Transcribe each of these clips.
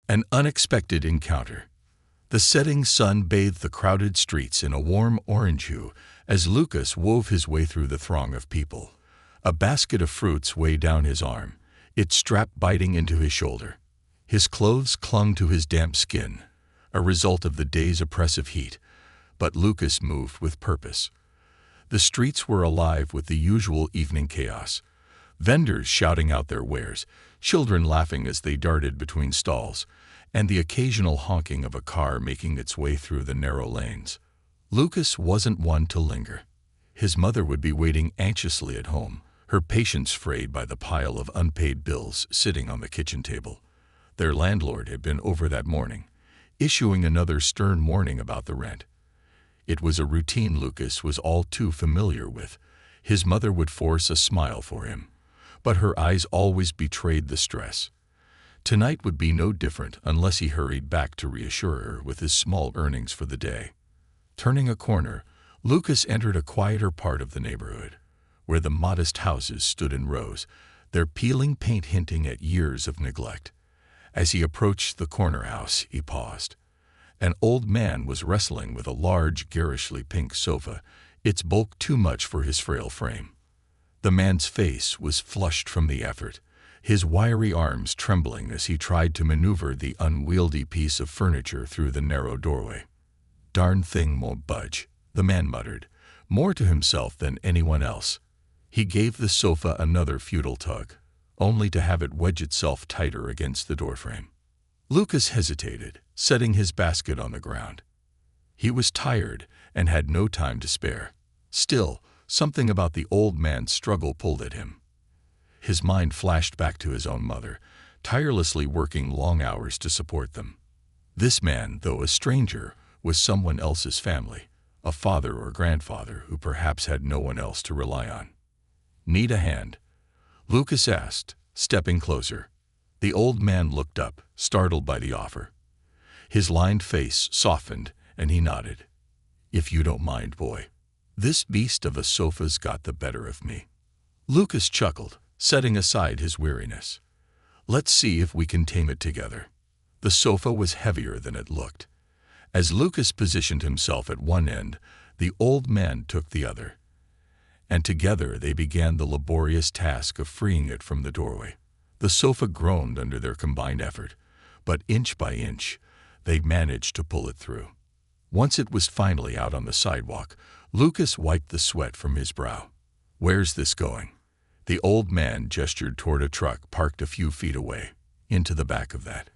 An unexpected encounter. The setting sun bathed the crowded streets in a warm orange hue as Lucas wove his way through the throng of people. A basket of fruits weighed down his arm, its strap biting into his shoulder. His clothes clung to his damp skin, a result of the day's oppressive heat, but Lucas moved with purpose. The streets were alive with the usual evening chaos. Vendors shouting out their wares, children laughing as they darted between stalls, and the occasional honking of a car making its way through the narrow lanes. Lucas wasn't one to linger. His mother would be waiting anxiously at home, her patience frayed by the pile of unpaid bills sitting on the kitchen table. Their landlord had been over that morning, issuing another stern warning about the rent. It was a routine Lucas was all too familiar with. His mother would force a smile for him, but her eyes always betrayed the stress. Tonight would be no different unless he hurried back to reassure her with his small earnings for the day. Turning a corner, Lucas entered a quieter part of the neighborhood, where the modest houses stood in rows, their peeling paint hinting at years of neglect. As he approached the corner house, he paused. An old man was wrestling with a large, garishly pink sofa, its bulk too much for his frail frame. The man's face was flushed from the effort, his wiry arms trembling as he tried to maneuver the unwieldy piece of furniture through the narrow doorway. "Darn thing won't budge," the man muttered, more to himself than anyone else. He gave the sofa another futile tug, only to have it wedge itself tighter against the doorframe. Lucas hesitated, setting his basket on the ground. He was tired and had no time to spare. Still, something about the old man's struggle pulled at him. His mind flashed back to his own mother, tirelessly working long hours to support them. This man, though a stranger, was someone else's family, a father or grandfather who perhaps had no one else to rely on. "Need a hand?" Lucas asked, stepping closer. The old man looked up, startled by the offer. His lined face softened, and he nodded. "If you don't mind, boy. This beast of a sofa's got the better of me." Lucas chuckled, setting aside his weariness. "Let's see if we can tame it together." The sofa was heavier than it looked. As Lucas positioned himself at one end, the old man took the other, and together they began the laborious task of freeing it from the doorway. The sofa groaned under their combined effort, but inch by inch, they managed to pull it through. Once it was finally out on the sidewalk, Lucas wiped the sweat from his brow. "Where's this going?" The old man gestured toward a truck parked a few feet away. "Into the back of that.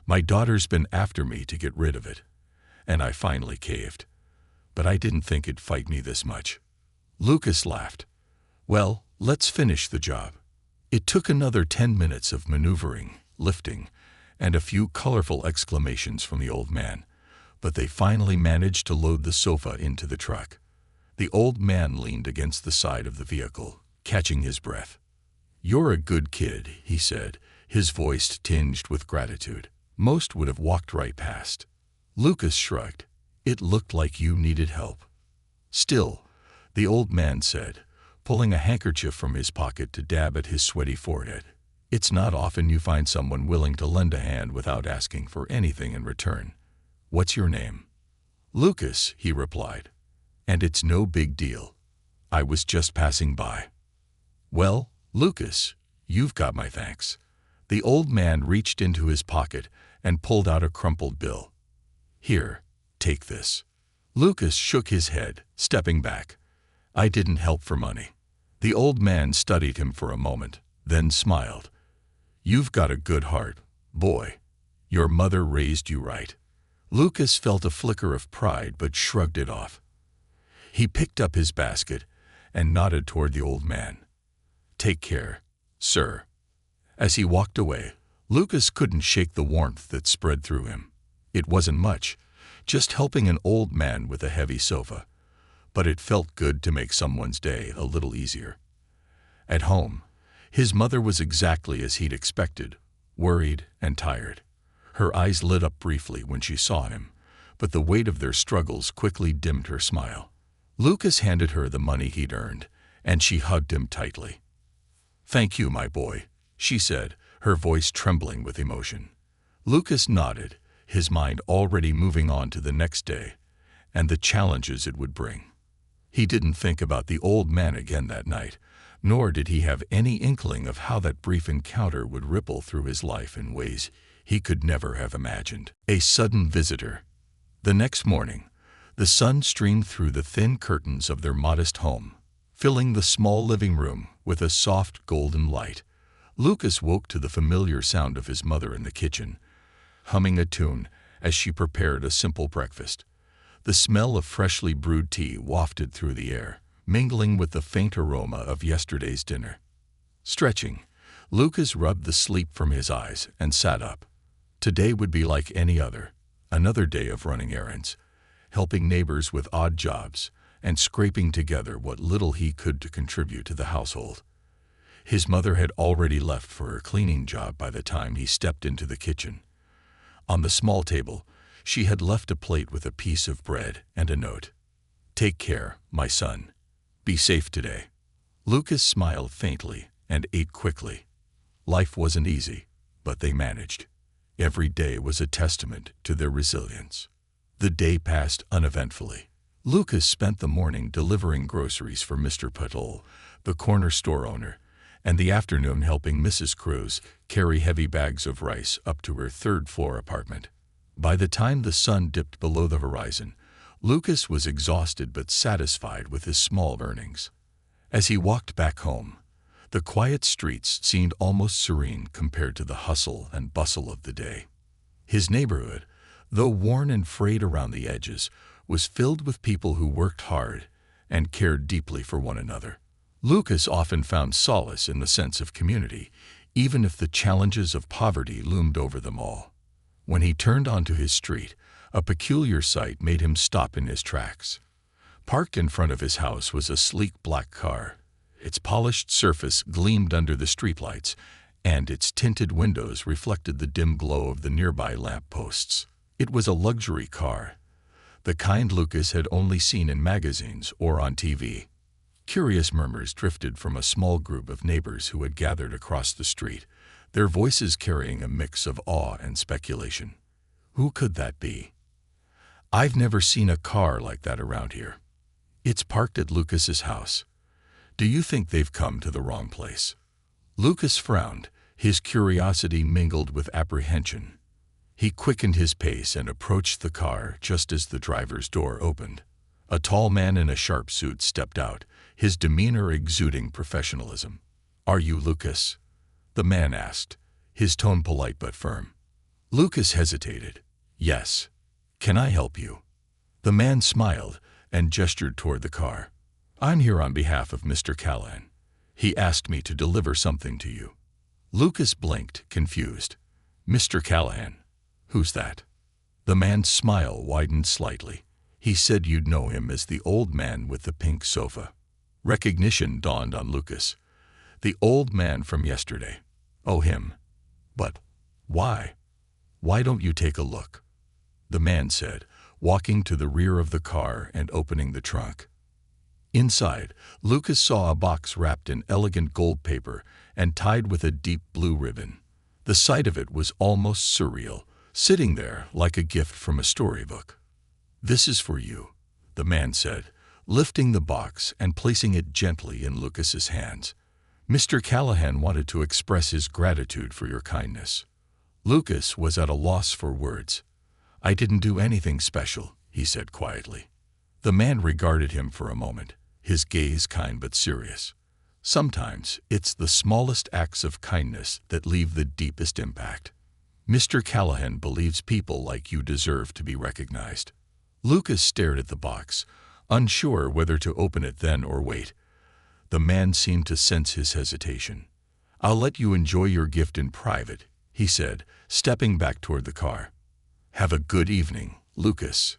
My daughter's been after me to get rid of it, and I finally caved. But I didn't think it'd fight me this much." Lucas laughed. "Well, let's finish the job." It took another 10 minutes of maneuvering, lifting, and a few colorful exclamations from the old man, but they finally managed to load the sofa into the truck. The old man leaned against the side of the vehicle, catching his breath. "You're a good kid," he said, his voice tinged with gratitude. "Most would have walked right past." Lucas shrugged. "It looked like you needed help." "Still," the old man said, pulling a handkerchief from his pocket to dab at his sweaty forehead, "it's not often you find someone willing to lend a hand without asking for anything in return. What's your name?" "Lucas," he replied. "And it's no big deal. I was just passing by." "Well, Lucas, you've got my thanks." The old man reached into his pocket and pulled out a crumpled bill. "Here, take this." Lucas shook his head, stepping back. "I didn't help for money." The old man studied him for a moment, then smiled. "You've got a good heart, boy. Your mother raised you right." Lucas felt a flicker of pride but shrugged it off. He picked up his basket and nodded toward the old man. "Take care, sir." As he walked away, Lucas couldn't shake the warmth that spread through him. It wasn't much, just helping an old man with a heavy sofa, but it felt good to make someone's day a little easier. At home, his mother was exactly as he'd expected, worried and tired. Her eyes lit up briefly when she saw him, but the weight of their struggles quickly dimmed her smile. Lucas handed her the money he'd earned, and she hugged him tightly. "Thank you, my boy," she said, her voice trembling with emotion. Lucas nodded, his mind already moving on to the next day and the challenges it would bring. He didn't think about the old man again that night, nor did he have any inkling of how that brief encounter would ripple through his life in ways he could never have imagined. A sudden visitor. The next morning, the sun streamed through the thin curtains of their modest home, filling the small living room with a soft golden light. Lucas woke to the familiar sound of his mother in the kitchen, humming a tune as she prepared a simple breakfast. The smell of freshly brewed tea wafted through the air, mingling with the faint aroma of yesterday's dinner. Stretching, Lucas rubbed the sleep from his eyes and sat up. Today would be like any other, another day of running errands, helping neighbors with odd jobs, and scraping together what little he could to contribute to the household. His mother had already left for her cleaning job by the time he stepped into the kitchen. On the small table, she had left a plate with a piece of bread and a note. "Take care, my son. Be safe today." Lucas smiled faintly and ate quickly. Life wasn't easy, but they managed. Every day was a testament to their resilience. The day passed uneventfully. Lucas spent the morning delivering groceries for Mr. Patel, the corner store owner, and the afternoon helping Mrs. Cruz carry heavy bags of rice up to her third-floor apartment. By the time the sun dipped below the horizon, Lucas was exhausted but satisfied with his small earnings. As he walked back home, the quiet streets seemed almost serene compared to the hustle and bustle of the day. His neighborhood, though worn and frayed around the edges, was filled with people who worked hard and cared deeply for one another. Lucas often found solace in the sense of community, even if the challenges of poverty loomed over them all. When he turned onto his street, a peculiar sight made him stop in his tracks. Parked in front of his house was a sleek black car. Its polished surface gleamed under the streetlights, and its tinted windows reflected the dim glow of the nearby lamp posts. It was a luxury car, the kind Lucas had only seen in magazines or on TV. Curious murmurs drifted from a small group of neighbors who had gathered across the street, their voices carrying a mix of awe and speculation. Who could that be? "I've never seen a car like that around here. It's parked at Lucas's house. Do you think they've come to the wrong place?" Lucas frowned, his curiosity mingled with apprehension. He quickened his pace and approached the car just as the driver's door opened. A tall man in a sharp suit stepped out, his demeanor exuding professionalism. "Are you Lucas?" the man asked, his tone polite but firm. Lucas hesitated. "Yes. Can I help you?" The man smiled and gestured toward the car. "I'm here on behalf of Mr. Callahan. He asked me to deliver something to you." Lucas blinked, confused. "Mr. Callahan? Who's that?" The man's smile widened slightly. "He said you'd know him as the old man with the pink sofa." Recognition dawned on Lucas. The old man from yesterday. Oh, him. But why? "Why don't you take a look?" the man said, walking to the rear of the car and opening the trunk. Inside, Lucas saw a box wrapped in elegant gold paper and tied with a deep blue ribbon. The sight of it was almost surreal, sitting there like a gift from a storybook. "This is for you," the man said, lifting the box and placing it gently in Lucas's hands. "Mr. Callahan wanted to express his gratitude for your kindness." Lucas was at a loss for words. "I didn't do anything special," he said quietly. The man regarded him for a moment, his gaze kind but serious. "Sometimes it's the smallest acts of kindness that leave the deepest impact. Mr. Callahan believes people like you deserve to be recognized." Lucas stared at the box, unsure whether to open it then or wait. The man seemed to sense his hesitation. "I'll let you enjoy your gift in private," he said, stepping back toward the car. "Have a good evening, Lucas."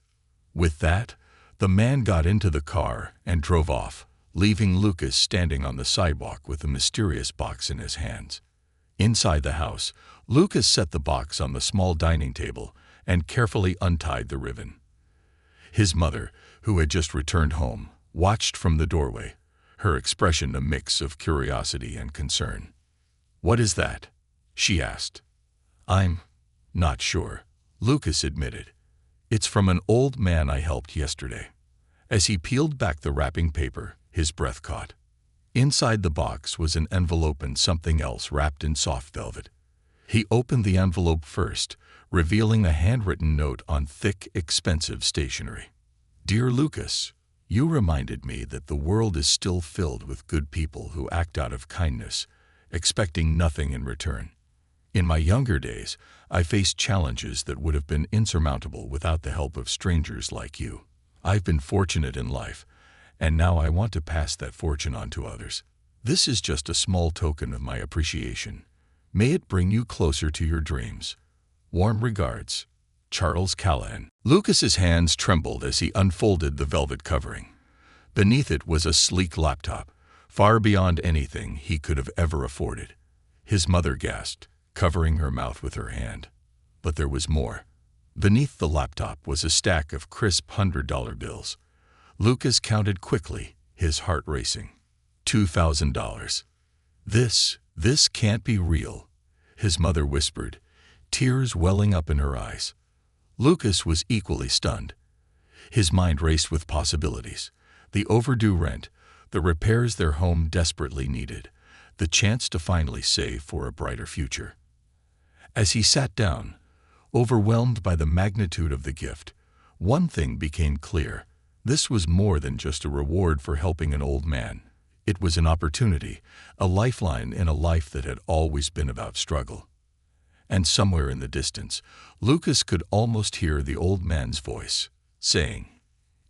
With that, the man got into the car and drove off, leaving Lucas standing on the sidewalk with the mysterious box in his hands. Inside the house, Lucas set the box on the small dining table and carefully untied the ribbon. His mother, who had just returned home, watched from the doorway, her expression a mix of curiosity and concern. "What is that?" she asked. "I'm Not sure, Lucas admitted. It's from an old man I helped yesterday. As he peeled back the wrapping paper, his breath caught. Inside the box was an envelope and something else wrapped in soft velvet. He opened the envelope first, revealing a handwritten note on thick, expensive stationery. Dear Lucas, you reminded me that the world is still filled with good people who act out of kindness, expecting nothing in return. In my younger days, I faced challenges that would have been insurmountable without the help of strangers like you. I've been fortunate in life, and now I want to pass that fortune on to others. This is just a small token of my appreciation. May it bring you closer to your dreams. Warm regards, Charles Callahan. Lucas's hands trembled as he unfolded the velvet covering. Beneath it was a sleek laptop, far beyond anything he could have ever afforded. His mother gasped, covering her mouth with her hand. But there was more. Beneath the laptop was a stack of crisp $100 bills. Lucas counted quickly, his heart racing. $2,000. This can't be real, his mother whispered, tears welling up in her eyes. Lucas was equally stunned. His mind raced with possibilities. The overdue rent, the repairs their home desperately needed, the chance to finally save for a brighter future. As he sat down, overwhelmed by the magnitude of the gift, one thing became clear. This was more than just a reward for helping an old man. It was an opportunity, a lifeline in a life that had always been about struggle. And somewhere in the distance, Lucas could almost hear the old man's voice, saying,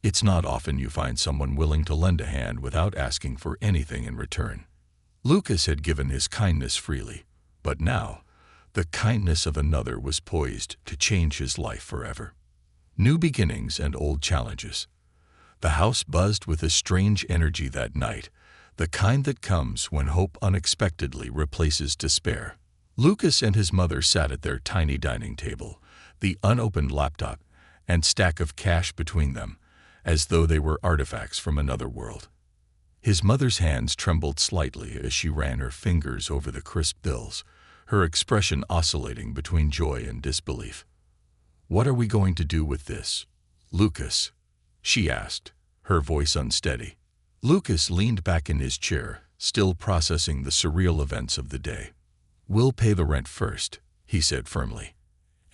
"It's not often you find someone willing to lend a hand without asking for anything in return." Lucas had given his kindness freely, but now, the kindness of another was poised to change his life forever. New beginnings and old challenges. The house buzzed with a strange energy that night, the kind that comes when hope unexpectedly replaces despair. Lucas and his mother sat at their tiny dining table, the unopened laptop and stack of cash between them, as though they were artifacts from another world. His mother's hands trembled slightly as she ran her fingers over the crisp bills, her expression oscillating between joy and disbelief. "What are we going to do with this, Lucas?" she asked, her voice unsteady. Lucas leaned back in his chair, still processing the surreal events of the day. "We'll pay the rent first," he said firmly,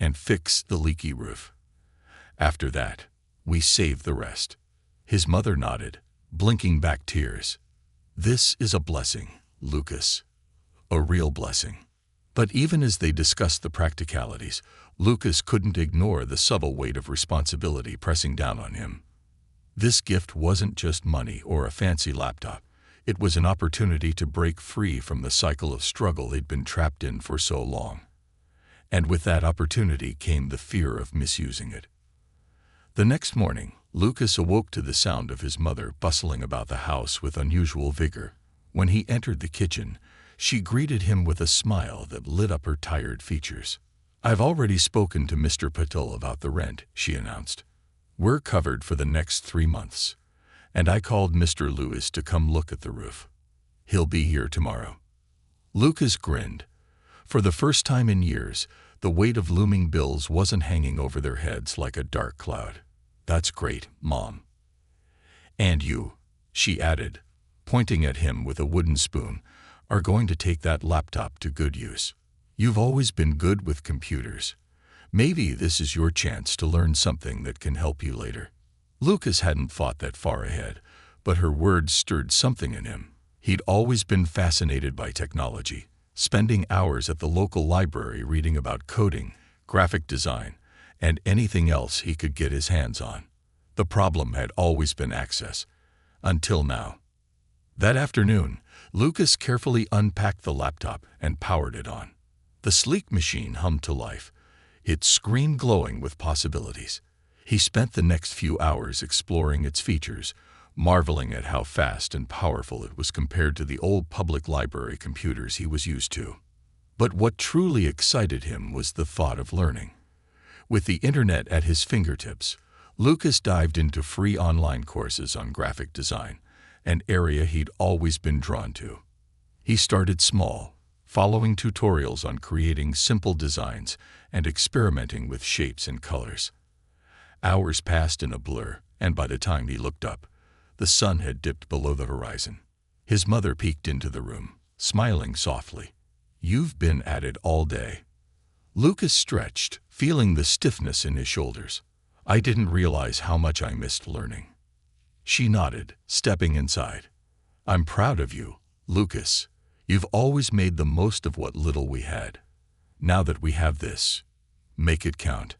"and fix the leaky roof. After that, we save the rest." His mother nodded, blinking back tears. "This is a blessing, Lucas. A real blessing." But even as they discussed the practicalities, Lucas couldn't ignore the subtle weight of responsibility pressing down on him. This gift wasn't just money or a fancy laptop. It was an opportunity to break free from the cycle of struggle he'd been trapped in for so long. And with that opportunity came the fear of misusing it. The next morning, Lucas awoke to the sound of his mother bustling about the house with unusual vigor. When he entered the kitchen, she greeted him with a smile that lit up her tired features. "I've already spoken to Mr. Patel about the rent," she announced. "We're covered for the next 3 months, and I called Mr. Lewis to come look at the roof. He'll be here tomorrow." Lucas grinned. For the first time in years, the weight of looming bills wasn't hanging over their heads like a dark cloud. "That's great, Mom." "And you," she added, pointing at him with a wooden spoon, "are going to take that laptop to good use. You've always been good with computers. Maybe this is your chance to learn something that can help you later." Lucas hadn't thought that far ahead, but her words stirred something in him. He'd always been fascinated by technology, spending hours at the local library reading about coding, graphic design, and anything else he could get his hands on. The problem had always been access. Until now. That afternoon, Lucas carefully unpacked the laptop and powered it on. The sleek machine hummed to life, its screen glowing with possibilities. He spent the next few hours exploring its features, marveling at how fast and powerful it was compared to the old public library computers he was used to. But what truly excited him was the thought of learning. With the internet at his fingertips, Lucas dived into free online courses on graphic design, an area he'd always been drawn to. He started small, following tutorials on creating simple designs and experimenting with shapes and colors. Hours passed in a blur, and by the time he looked up, the sun had dipped below the horizon. His mother peeked into the room, smiling softly. "You've been at it all day." Lucas stretched, feeling the stiffness in his shoulders. "I didn't realize how much I missed learning." She nodded, stepping inside. "I'm proud of you, Lucas. You've always made the most of what little we had. Now that we have this, make it count."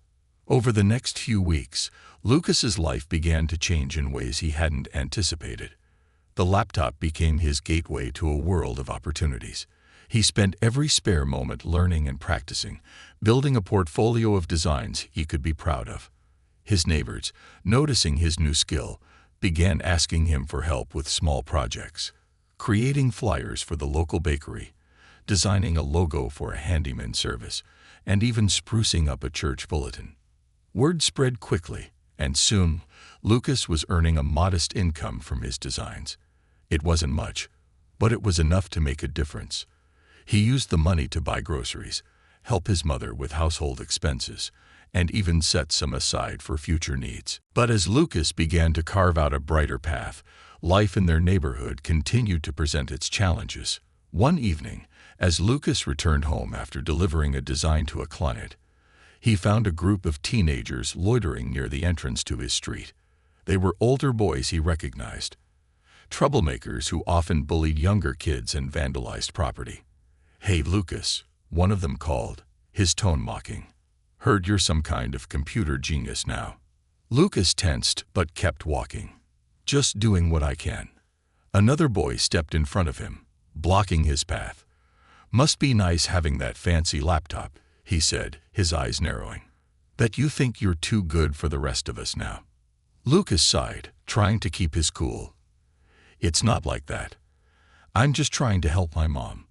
Over the next few weeks, Lucas's life began to change in ways he hadn't anticipated. The laptop became his gateway to a world of opportunities. He spent every spare moment learning and practicing, building a portfolio of designs he could be proud of. His neighbors, noticing his new skill, began asking him for help with small projects, creating flyers for the local bakery, designing a logo for a handyman service, and even sprucing up a church bulletin. Word spread quickly, and soon Lucas was earning a modest income from his designs. It wasn't much, but it was enough to make a difference. He used the money to buy groceries, help his mother with household expenses, and even set some aside for future needs. But as Lucas began to carve out a brighter path, life in their neighborhood continued to present its challenges. One evening, as Lucas returned home after delivering a design to a client, he found a group of teenagers loitering near the entrance to his street. They were older boys he recognized, troublemakers who often bullied younger kids and vandalized property. "Hey, Lucas," one of them called, his tone mocking. "Heard you're some kind of computer genius now." Lucas tensed but kept walking. "Just doing what I can." Another boy stepped in front of him, blocking his path. "Must be nice having that fancy laptop," he said, his eyes narrowing. "Bet you think you're too good for the rest of us now." Lucas sighed, trying to keep his cool. "It's not like that. I'm just trying to help my mom."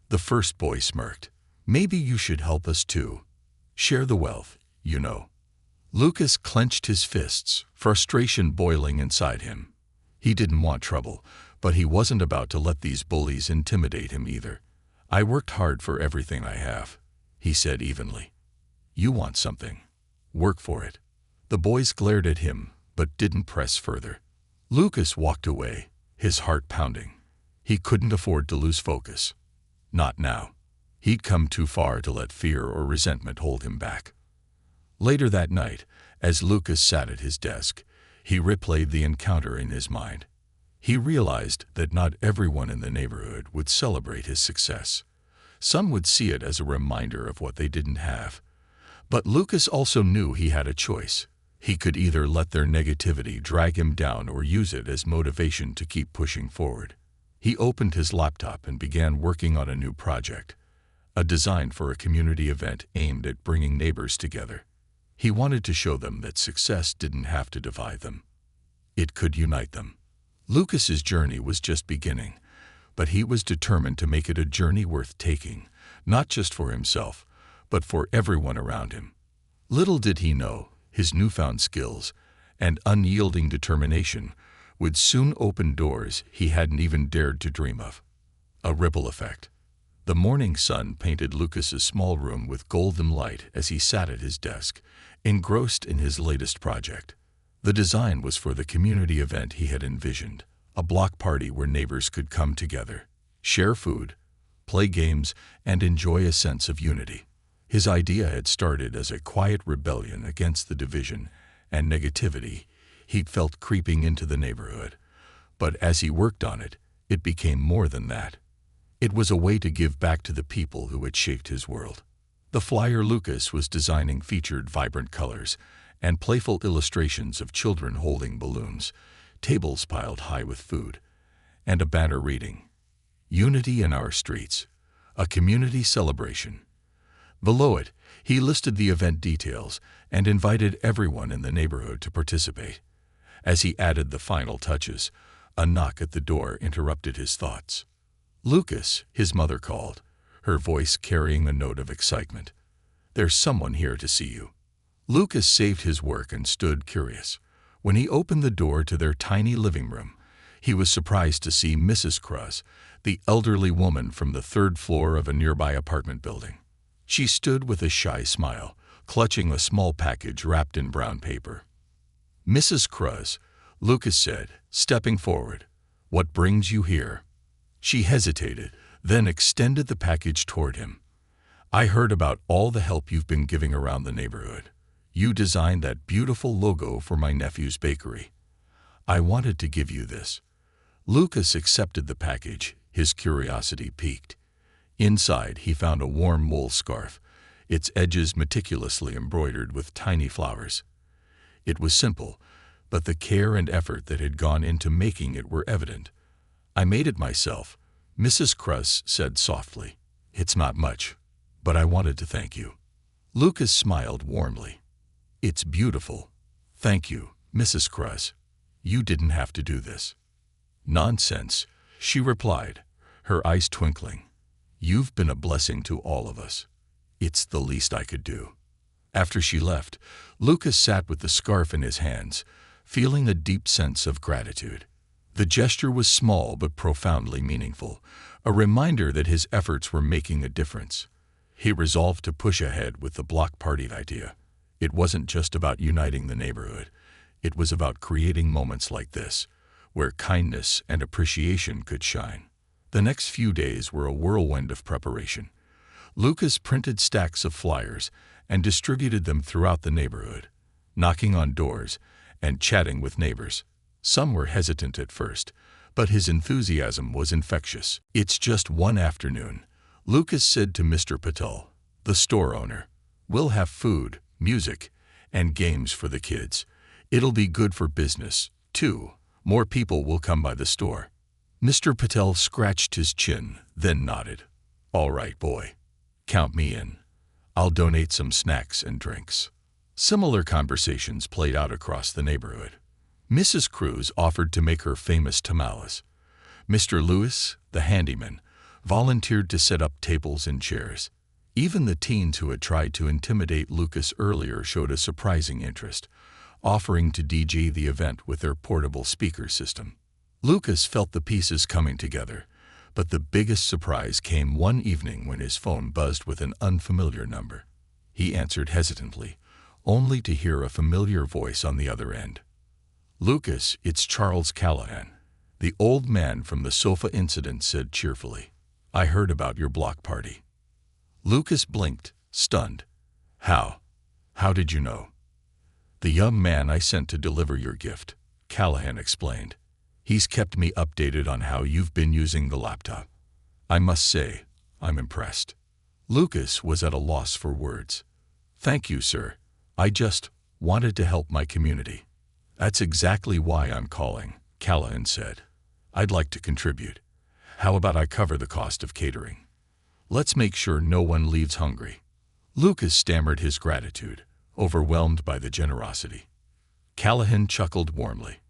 The first boy smirked. "Maybe you should help us too. Share the wealth, you know." Lucas clenched his fists, frustration boiling inside him. He didn't want trouble, but he wasn't about to let these bullies intimidate him either. "I worked hard for everything I have," he said evenly. "You want something. Work for it." The boys glared at him, but didn't press further. Lucas walked away, his heart pounding. He couldn't afford to lose focus. Not now. He'd come too far to let fear or resentment hold him back. Later that night, as Lucas sat at his desk, he replayed the encounter in his mind. He realized that not everyone in the neighborhood would celebrate his success. Some would see it as a reminder of what they didn't have. But Lucas also knew he had a choice. He could either let their negativity drag him down or use it as motivation to keep pushing forward. He opened his laptop and began working on a new project, a design for a community event aimed at bringing neighbors together. He wanted to show them that success didn't have to divide them. It could unite them. Lucas's journey was just beginning, but he was determined to make it a journey worth taking, not just for himself, but for everyone around him. Little did he know, his newfound skills and unyielding determination would soon open doors he hadn't even dared to dream of. A ripple effect. The morning sun painted Lucas's small room with golden light as he sat at his desk, engrossed in his latest project. The design was for the community event he had envisioned, a block party where neighbors could come together, share food, play games, and enjoy a sense of unity. His idea had started as a quiet rebellion against the division and negativity he'd felt creeping into the neighborhood. But as he worked on it, it became more than that. It was a way to give back to the people who had shaped his world. The flyer Lucas was designing featured vibrant colors and playful illustrations of children holding balloons, tables piled high with food, and a banner reading, "Unity in our streets, a community celebration." Below it, he listed the event details and invited everyone in the neighborhood to participate. As he added the final touches, a knock at the door interrupted his thoughts. "Lucas," his mother called, her voice carrying a note of excitement. "There's someone here to see you." Lucas saved his work and stood curious. When he opened the door to their tiny living room, He was surprised to see Mrs. Cruz, the elderly woman from the third floor of a nearby apartment building. She stood with a shy smile, clutching a small package wrapped in brown paper. "Mrs. Cruz," Lucas said, stepping forward, "what brings you here?" She hesitated, then extended the package toward him. "I heard about all the help you've been giving around the neighborhood. You designed that beautiful logo for my nephew's bakery. I wanted to give you this." Lucas accepted the package, his curiosity piqued. Inside, he found a warm wool scarf, its edges meticulously embroidered with tiny flowers. It was simple, but the care and effort that had gone into making it were evident. "I made it myself," Mrs. Cruz said softly. "It's not much, but I wanted to thank you." Lucas smiled warmly. "It's beautiful. Thank you, Mrs. Cruz. You didn't have to do this." "Nonsense," she replied, her eyes twinkling. "You've been a blessing to all of us. It's the least I could do." After she left, Lucas sat with the scarf in his hands, feeling a deep sense of gratitude. The gesture was small but profoundly meaningful, a reminder that his efforts were making a difference. He resolved to push ahead with the block party idea. It wasn't just about uniting the neighborhood. It was about creating moments like this, where kindness and appreciation could shine. The next few days were a whirlwind of preparation. Lucas printed stacks of flyers and distributed them throughout the neighborhood, knocking on doors and chatting with neighbors. Some were hesitant at first, but his enthusiasm was infectious. "It's just one afternoon," Lucas said to Mr. Patel, the store owner. "We'll have food, music, and games for the kids. It'll be good for business, too. More people will come by the store." Mr. Patel scratched his chin, then nodded. "All right, boy. Count me in. I'll donate some snacks and drinks." Similar conversations played out across the neighborhood. Mrs. Cruz offered to make her famous tamales. Mr. Lewis, the handyman, volunteered to set up tables and chairs. Even the teens who had tried to intimidate Lucas earlier showed a surprising interest, offering to DJ the event with their portable speaker system. Lucas felt the pieces coming together, but the biggest surprise came one evening when his phone buzzed with an unfamiliar number. He answered hesitantly, only to hear a familiar voice on the other end. "Lucas, it's Charles Callahan," the old man from the sofa incident said cheerfully. "I heard about your block party." Lucas blinked, stunned. How? How did you know?" "The young man I sent to deliver your gift," Callahan explained. "He's kept me updated on how you've been using the laptop. I must say, I'm impressed." Lucas was at a loss for words. "Thank you, sir. I just wanted to help my community." "That's exactly why I'm calling," Callahan said. "I'd like to contribute. How about I cover the cost of catering? Let's make sure no one leaves hungry." Lucas stammered his gratitude, overwhelmed by the generosity. Callahan chuckled warmly.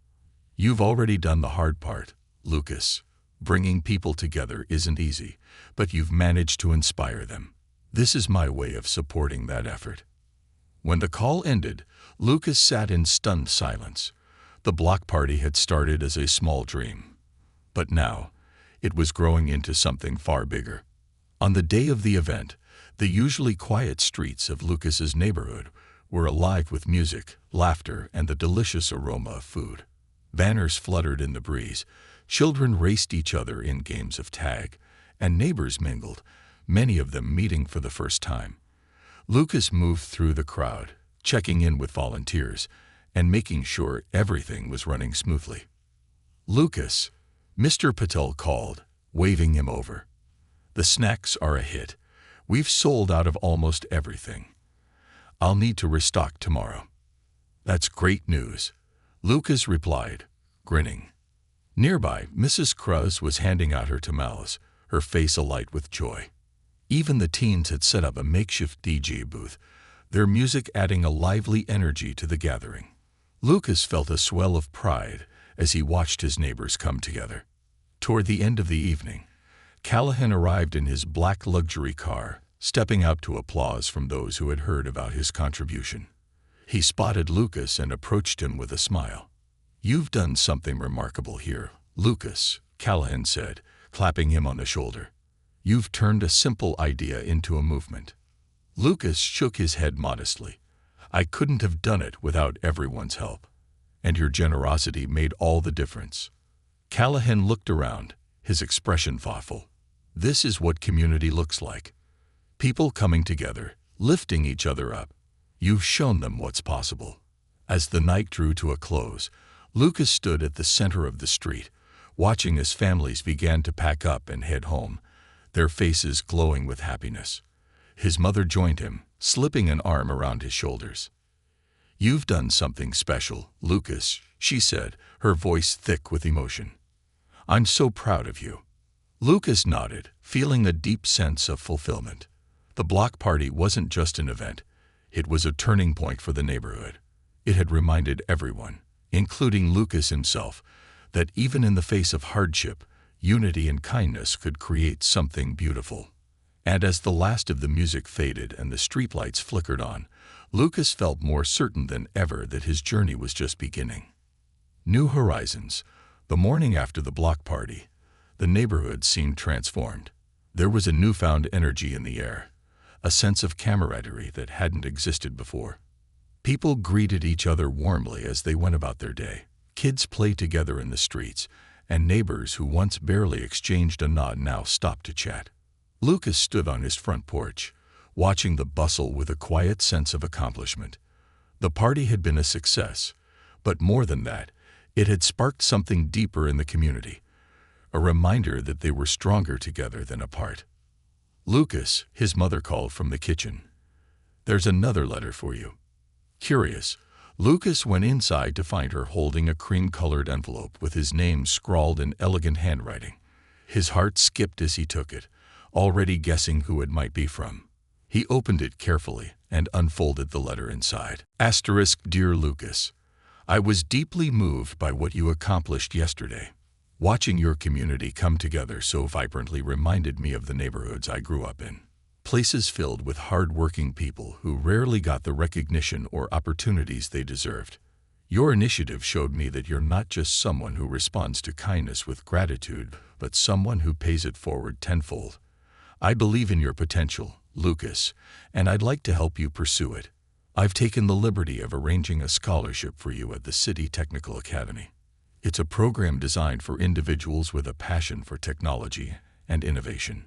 "You've already done the hard part, Lucas. Bringing people together isn't easy, but you've managed to inspire them. This is my way of supporting that effort." When the call ended, Lucas sat in stunned silence. The block party had started as a small dream, but now it was growing into something far bigger. On the day of the event, the usually quiet streets of Lucas's neighborhood were alive with music, laughter, and the delicious aroma of food. Banners fluttered in the breeze, children raced each other in games of tag, and neighbors mingled, many of them meeting for the first time. Lucas moved through the crowd, checking in with volunteers and making sure everything was running smoothly. "Lucas," Mr. Patel called, waving him over. "The snacks are a hit. We've sold out of almost everything. I'll need to restock tomorrow." "That's great news," Lucas replied, grinning. Nearby, Mrs. Cruz was handing out her tamales, her face alight with joy. Even the teens had set up a makeshift DJ booth, their music adding a lively energy to the gathering. Lucas felt a swell of pride as he watched his neighbors come together. Toward the end of the evening, Callahan arrived in his black luxury car, stepping out to applause from those who had heard about his contribution. He spotted Lucas and approached him with a smile. "You've done something remarkable here, "Lucas," Callahan said, clapping him on the shoulder. "You've turned a simple idea into a movement." Lucas shook his head modestly. "I couldn't have done it without everyone's help. And your generosity made all the difference." Callahan looked around, his expression thoughtful. "This is what community looks like. People coming together, lifting each other up. You've shown them what's possible." As the night drew to a close, Lucas stood at the center of the street, watching as families began to pack up and head home, their faces glowing with happiness. His mother joined him, slipping an arm around his shoulders. "You've done something special, Lucas," she said, her voice thick with emotion. "I'm so proud of you." Lucas nodded, feeling a deep sense of fulfillment. The block party wasn't just an event. It was a turning point for the neighborhood. It had reminded everyone, including Lucas himself, that even in the face of hardship, unity and kindness could create something beautiful. And as the last of the music faded and the streetlights flickered on, Lucas felt more certain than ever that his journey was just beginning. New horizons. The morning after the block party, the neighborhood seemed transformed. There was a newfound energy in the air, a sense of camaraderie that hadn't existed before. People greeted each other warmly as they went about their day. Kids played together in the streets, and neighbors who once barely exchanged a nod now stopped to chat. Lucas stood on his front porch, watching the bustle with a quiet sense of accomplishment. The party had been a success, but more than that, it had sparked something deeper in the community, a reminder that they were stronger together than apart. "Lucas," his mother called from the kitchen, "there's another letter for you." Curious, Lucas went inside to find her holding a cream-colored envelope with his name scrawled in elegant handwriting. His heart skipped as he took it, already guessing who it might be from. He opened it carefully and unfolded the letter inside. "Dear Lucas, I was deeply moved by what you accomplished yesterday. Watching your community come together so vibrantly reminded me of the neighborhoods I grew up in. Places filled with hard-working people who rarely got the recognition or opportunities they deserved. Your initiative showed me that you're not just someone who responds to kindness with gratitude, but someone who pays it forward tenfold. I believe in your potential, Lucas, and I'd like to help you pursue it. I've taken the liberty of arranging a scholarship for you at the City Technical Academy. It's a program designed for individuals with a passion for technology and innovation.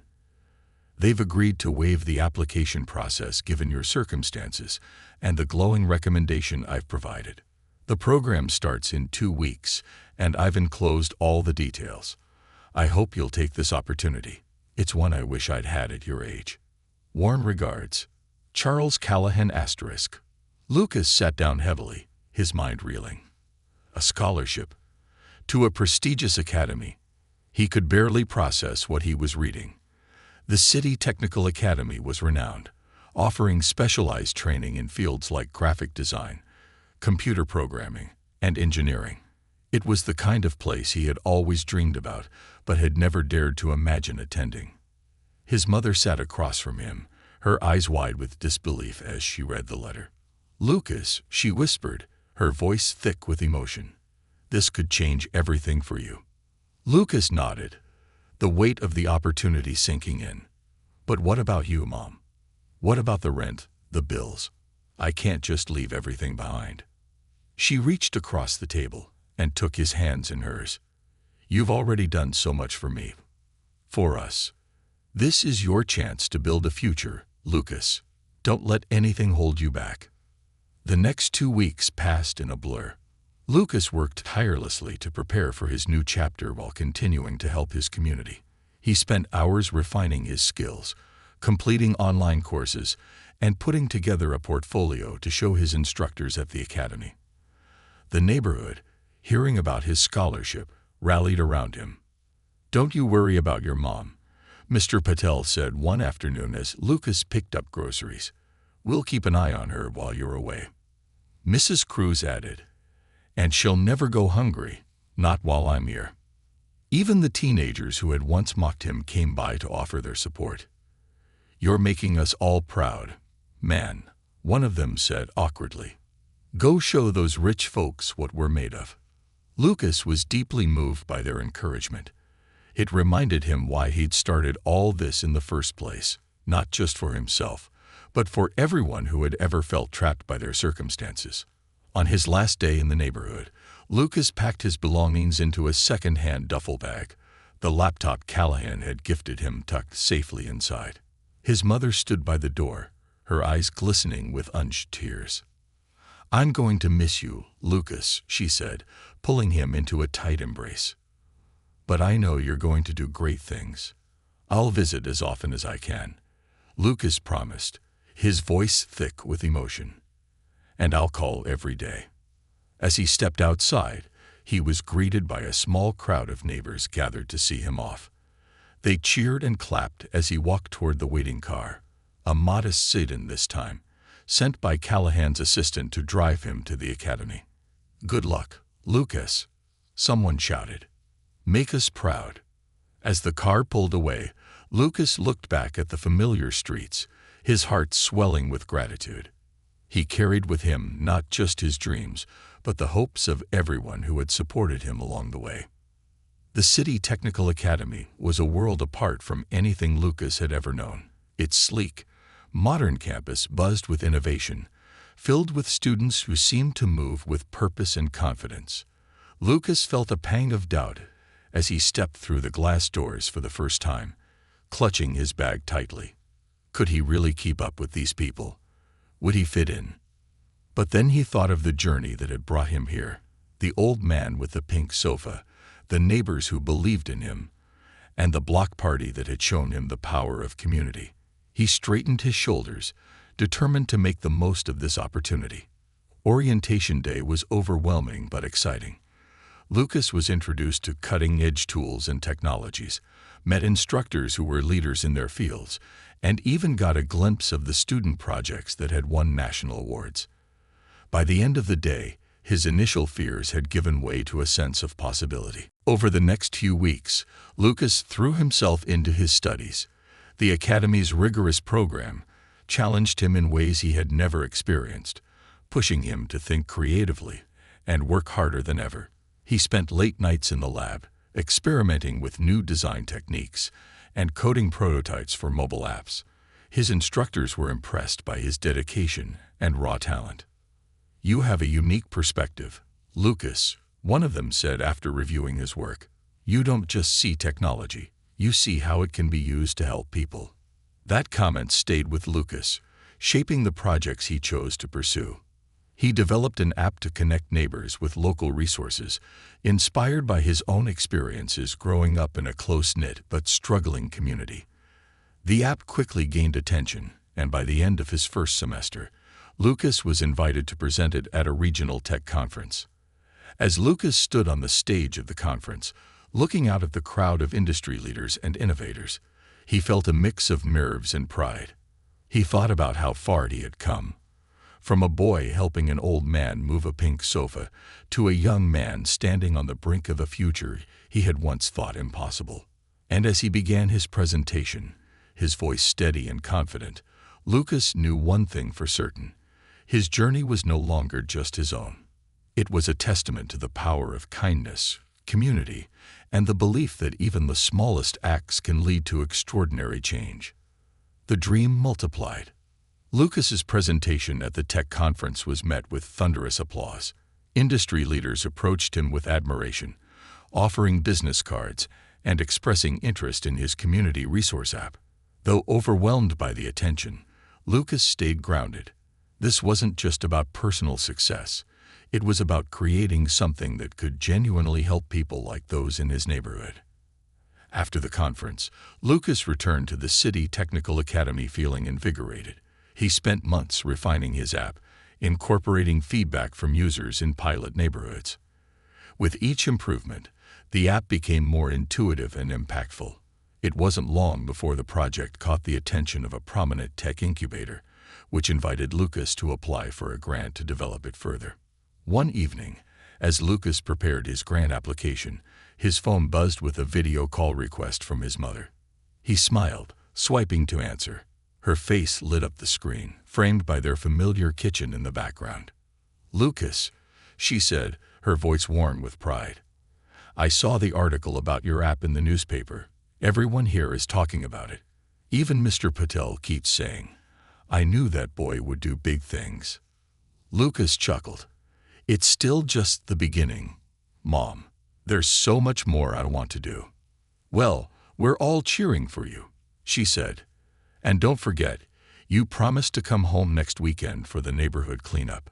They've agreed to waive the application process given your circumstances and the glowing recommendation I've provided. The program starts in 2 weeks, and I've enclosed all the details. I hope you'll take this opportunity. It's one I wish I'd had at your age. Warm regards, Charles Callahan *. Lucas sat down heavily, his mind reeling. A scholarship to a prestigious academy. He could barely process what he was reading. The City Technical Academy was renowned, offering specialized training in fields like graphic design, computer programming, and engineering. It was the kind of place he had always dreamed about, but had never dared to imagine attending. His mother sat across from him, her eyes wide with disbelief as she read the letter. "Lucas," she whispered, her voice thick with emotion, "this could change everything for you." Lucas nodded, the weight of the opportunity sinking in. "But what about you, Mom? What about the rent, the bills? I can't just leave everything behind." She reached across the table and took his hands in hers. "You've already done so much for me. For us. This is your chance to build a future, Lucas. Don't let anything hold you back." The next 2 weeks passed in a blur. Lucas worked tirelessly to prepare for his new chapter while continuing to help his community. He spent hours refining his skills, completing online courses, and putting together a portfolio to show his instructors at the academy. The neighborhood, hearing about his scholarship, rallied around him. "Don't you worry about your mom," Mr. Patel said one afternoon as Lucas picked up groceries. "We'll keep an eye on her while you're away." Mrs. Cruz added, "And she'll never go hungry, not while I'm here." Even the teenagers who had once mocked him came by to offer their support. "You're making us all proud, man," one of them said awkwardly. "Go show those rich folks what we're made of." Lucas was deeply moved by their encouragement. It reminded him why he'd started all this in the first place, not just for himself, but for everyone who had ever felt trapped by their circumstances. On his last day in the neighborhood, Lucas packed his belongings into a second-hand duffel bag, the laptop Callahan had gifted him tucked safely inside. His mother stood by the door, her eyes glistening with unshed tears. "I'm going to miss you, Lucas," she said, pulling him into a tight embrace. "But I know you're going to do great things. I'll visit as often as I can," Lucas promised, his voice thick with emotion. "And I'll call every day." As he stepped outside, he was greeted by a small crowd of neighbors gathered to see him off. They cheered and clapped as he walked toward the waiting car, a modest sedan this time, sent by Callahan's assistant to drive him to the academy. "Good luck, Lucas," someone shouted. "Make us proud." As the car pulled away, Lucas looked back at the familiar streets, his heart swelling with gratitude. He carried with him not just his dreams, but the hopes of everyone who had supported him along the way. The City Technical Academy was a world apart from anything Lucas had ever known. Its sleek, modern campus buzzed with innovation, filled with students who seemed to move with purpose and confidence. Lucas felt a pang of doubt as he stepped through the glass doors for the first time, clutching his bag tightly. Could he really keep up with these people? Would he fit in? But then he thought of the journey that had brought him here, the old man with the pink sofa, the neighbors who believed in him, and the block party that had shown him the power of community. He straightened his shoulders, determined to make the most of this opportunity. Orientation day was overwhelming but exciting. Lucas was introduced to cutting-edge tools and technologies, met instructors who were leaders in their fields, and even got a glimpse of the student projects that had won national awards. By the end of the day, his initial fears had given way to a sense of possibility. Over the next few weeks, Lucas threw himself into his studies. The Academy's rigorous program challenged him in ways he had never experienced, pushing him to think creatively and work harder than ever. He spent late nights in the lab, experimenting with new design techniques and coding prototypes for mobile apps. His instructors were impressed by his dedication and raw talent. "You have a unique perspective, Lucas," one of them said after reviewing his work. "You don't just see technology, you see how it can be used to help people." That comment stayed with Lucas, shaping the projects he chose to pursue. He developed an app to connect neighbors with local resources, inspired by his own experiences growing up in a close-knit but struggling community. The app quickly gained attention, and by the end of his first semester, Lucas was invited to present it at a regional tech conference. As Lucas stood on the stage of the conference, looking out at the crowd of industry leaders and innovators, he felt a mix of nerves and pride. He thought about how far he had come. From a boy helping an old man move a pink sofa to a young man standing on the brink of a future he had once thought impossible. And as he began his presentation, his voice steady and confident, Lucas knew one thing for certain. His journey was no longer just his own. It was a testament to the power of kindness, community, and the belief that even the smallest acts can lead to extraordinary change. The dream multiplied. Lucas's presentation at the tech conference was met with thunderous applause. Industry leaders approached him with admiration, offering business cards and expressing interest in his community resource app. Though overwhelmed by the attention, Lucas stayed grounded. This wasn't just about personal success. It was about creating something that could genuinely help people like those in his neighborhood. After the conference, Lucas returned to the City Technical Academy feeling invigorated. He spent months refining his app, incorporating feedback from users in pilot neighborhoods. With each improvement, the app became more intuitive and impactful. It wasn't long before the project caught the attention of a prominent tech incubator, which invited Lucas to apply for a grant to develop it further. One evening, as Lucas prepared his grant application, his phone buzzed with a video call request from his mother. He smiled, swiping to answer. Her face lit up the screen, framed by their familiar kitchen in the background. "Lucas," she said, her voice warm with pride. "I saw the article about your app in the newspaper. Everyone here is talking about it. Even Mr. Patel keeps saying, I knew that boy would do big things." Lucas chuckled. "It's still just the beginning, Mom. There's so much more I want to do." "Well, we're all cheering for you," she said. "And don't forget, you promised to come home next weekend for the neighborhood cleanup."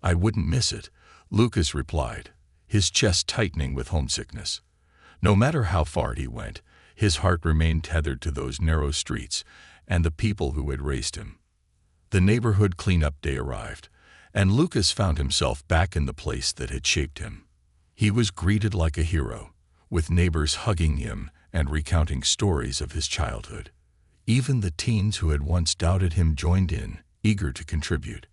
"I wouldn't miss it," Lucas replied, his chest tightening with homesickness. No matter how far he went, his heart remained tethered to those narrow streets and the people who had raised him. The neighborhood cleanup day arrived, and Lucas found himself back in the place that had shaped him. He was greeted like a hero, with neighbors hugging him and recounting stories of his childhood. Even the teens who had once doubted him joined in, eager to contribute.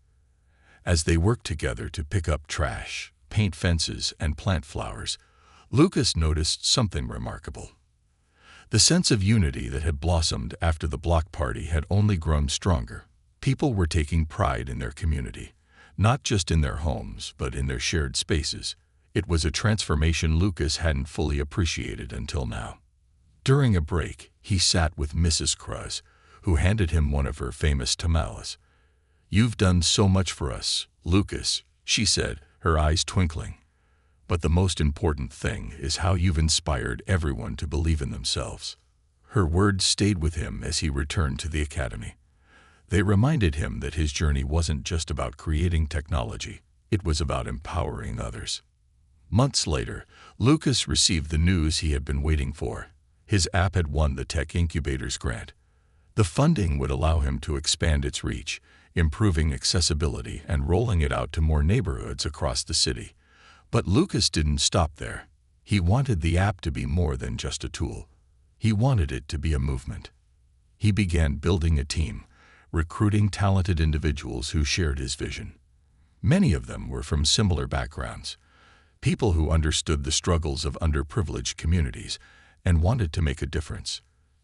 As they worked together to pick up trash, paint fences, and plant flowers, Lucas noticed something remarkable. The sense of unity that had blossomed after the block party had only grown stronger. People were taking pride in their community, not just in their homes, but in their shared spaces. It was a transformation Lucas hadn't fully appreciated until now. During a break, he sat with Mrs. Cruz, who handed him one of her famous tamales. "You've done so much for us, Lucas," she said, her eyes twinkling. "But the most important thing is how you've inspired everyone to believe in themselves." Her words stayed with him as he returned to the academy. They reminded him that his journey wasn't just about creating technology, it was about empowering others. Months later, Lucas received the news he had been waiting for. His app had won the Tech Incubator's grant. The funding would allow him to expand its reach, improving accessibility and rolling it out to more neighborhoods across the city. But Lucas didn't stop there. He wanted the app to be more than just a tool. He wanted it to be a movement. He began building a team, recruiting talented individuals who shared his vision. Many of them were from similar backgrounds, people who understood the struggles of underprivileged communities and wanted to make a difference.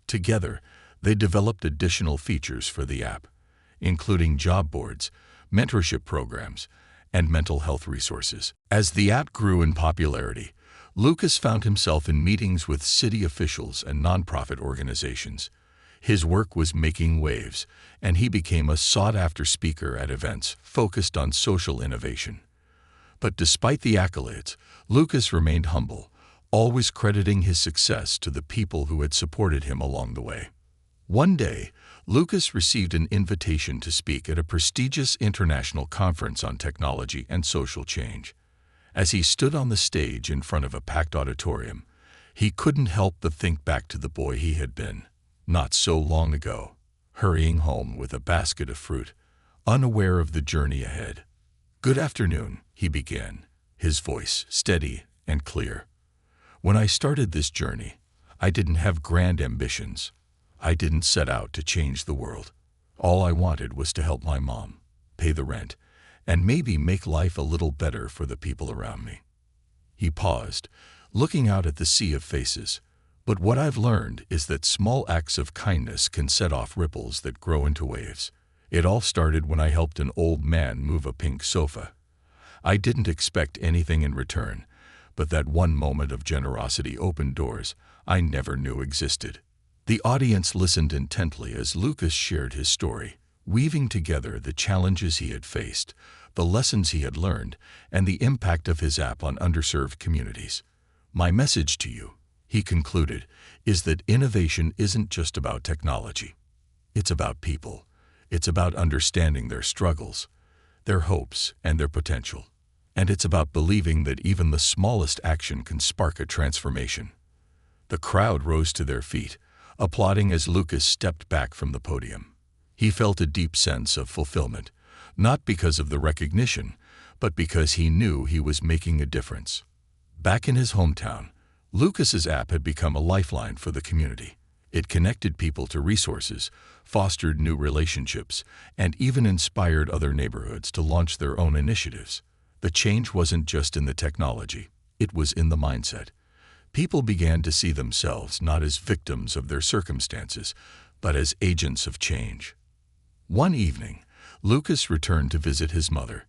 Together, they developed additional features for the app, including job boards, mentorship programs, and mental health resources. As the app grew in popularity, Lucas found himself in meetings with city officials and nonprofit organizations. His work was making waves, and he became a sought-after speaker at events focused on social innovation. But despite the accolades, Lucas remained humble, always crediting his success to the people who had supported him along the way. One day, Lucas received an invitation to speak at a prestigious international conference on technology and social change. As he stood on the stage in front of a packed auditorium, he couldn't help but think back to the boy he had been, not so long ago, hurrying home with a basket of fruit, unaware of the journey ahead. "Good afternoon," he began, his voice steady and clear. "When I started this journey, I didn't have grand ambitions. I didn't set out to change the world. All I wanted was to help my mom, pay the rent, and maybe make life a little better for the people around me." He paused, looking out at the sea of faces. "But what I've learned is that small acts of kindness can set off ripples that grow into waves. It all started when I helped an old man move a pink sofa. I didn't expect anything in return, but that one moment of generosity opened doors I never knew existed." The audience listened intently as Lucas shared his story, weaving together the challenges he had faced, the lessons he had learned, and the impact of his app on underserved communities. "My message to you," he concluded, "is that innovation isn't just about technology. It's about people. It's about understanding their struggles, their hopes, and their potential. And it's about believing that even the smallest action can spark a transformation." The crowd rose to their feet, applauding as Lucas stepped back from the podium. He felt a deep sense of fulfillment, not because of the recognition, but because he knew he was making a difference. Back in his hometown, Lucas's app had become a lifeline for the community. It connected people to resources, fostered new relationships, and even inspired other neighborhoods to launch their own initiatives. The change wasn't just in the technology, it was in the mindset. People began to see themselves not as victims of their circumstances, but as agents of change. One evening, Lucas returned to visit his mother.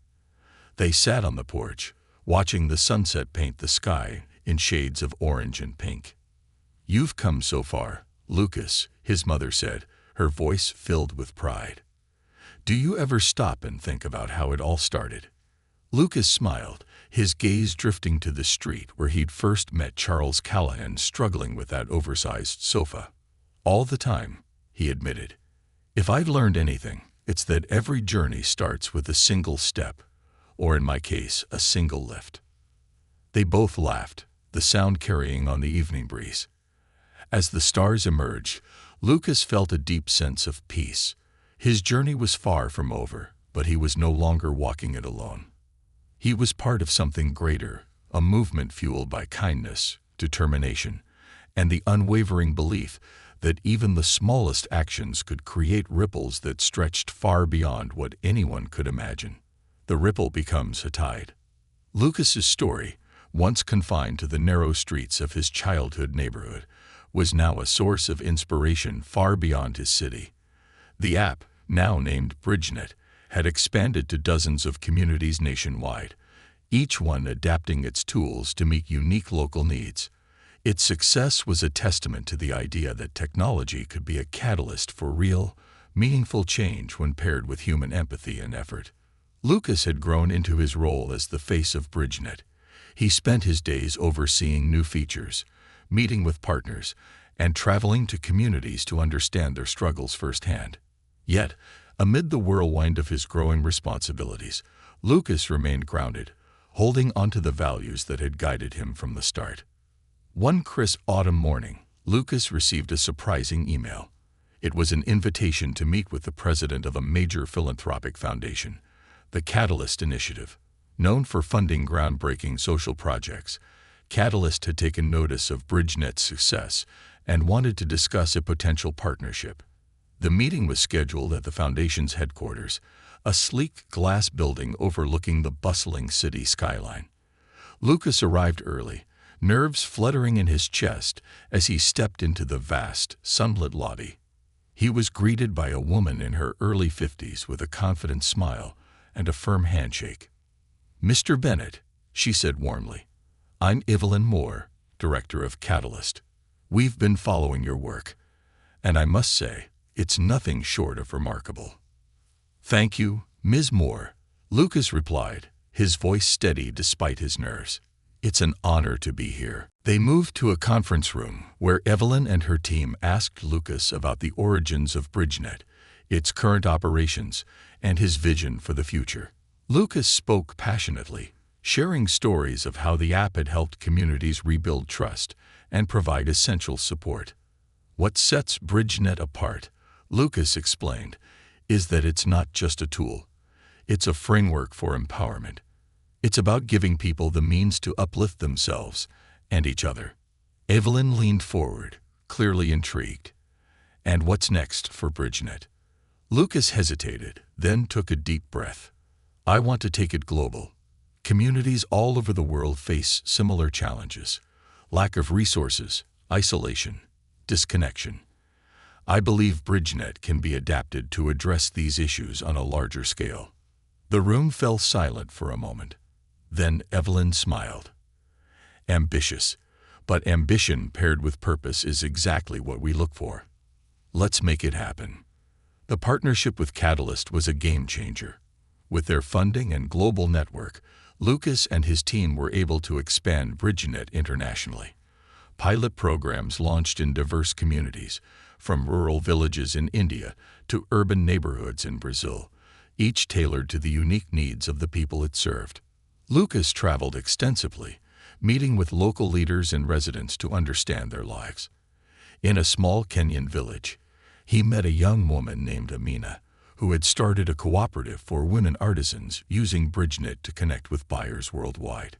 They sat on the porch, watching the sunset paint the sky in shades of orange and pink. "You've come so far, Lucas," his mother said, her voice filled with pride. "Do you ever stop and think about how it all started?" Lucas smiled, his gaze drifting to the street where he'd first met Charles Callahan struggling with that oversized sofa. "All the time," he admitted. "If I've learned anything, it's that every journey starts with a single step, or in my case, a single lift." They both laughed, the sound carrying on the evening breeze. As the stars emerged, Lucas felt a deep sense of peace. His journey was far from over, but he was no longer walking it alone. He was part of something greater, a movement fueled by kindness, determination, and the unwavering belief that even the smallest actions could create ripples that stretched far beyond what anyone could imagine. The ripple becomes a tide. Lucas's story, once confined to the narrow streets of his childhood neighborhood, was now a source of inspiration far beyond his city. The app, now named BridgeNet, had expanded to dozens of communities nationwide, each one adapting its tools to meet unique local needs. Its success was a testament to the idea that technology could be a catalyst for real, meaningful change when paired with human empathy and effort. Lucas had grown into his role as the face of BridgeNet. He spent his days overseeing new features, meeting with partners, and traveling to communities to understand their struggles firsthand. Yet, amid the whirlwind of his growing responsibilities, Lucas remained grounded, holding onto the values that had guided him from the start. One crisp autumn morning, Lucas received a surprising email. It was an invitation to meet with the president of a major philanthropic foundation, the Catalyst Initiative. Known for funding groundbreaking social projects, Catalyst had taken notice of BridgeNet's success and wanted to discuss a potential partnership. The meeting was scheduled at the foundation's headquarters, a sleek glass building overlooking the bustling city skyline. Lucas arrived early, nerves fluttering in his chest as he stepped into the vast, sunlit lobby. He was greeted by a woman in her early 50s with a confident smile and a firm handshake. "Mr. Bennett," she said warmly, "I'm Evelyn Moore, director of Catalyst. We've been following your work, and I must say, it's nothing short of remarkable." "Thank you, Ms. Moore," Lucas replied, his voice steady despite his nerves. "It's an honor to be here." They moved to a conference room where Evelyn and her team asked Lucas about the origins of BridgeNet, its current operations, and his vision for the future. Lucas spoke passionately, sharing stories of how the app had helped communities rebuild trust and provide essential support. "What sets BridgeNet apart," Lucas explained, "is that it's not just a tool. It's a framework for empowerment. It's about giving people the means to uplift themselves and each other." Evelyn leaned forward, clearly intrigued. "And what's next for BridgeNet?" Lucas hesitated, then took a deep breath. "I want to take it global. Communities all over the world face similar challenges: lack of resources, isolation, disconnection. I believe BridgeNet can be adapted to address these issues on a larger scale." The room fell silent for a moment. Then Evelyn smiled. "Ambitious, but ambition paired with purpose is exactly what we look for. Let's make it happen." The partnership with Catalyst was a game changer. With their funding and global network, Lucas and his team were able to expand BridgeNet internationally. Pilot programs launched in diverse communities, from rural villages in India to urban neighborhoods in Brazil, each tailored to the unique needs of the people it served. Lucas traveled extensively, meeting with local leaders and residents to understand their lives. In a small Kenyan village, he met a young woman named Amina, who had started a cooperative for women artisans using BridgeNet to connect with buyers worldwide.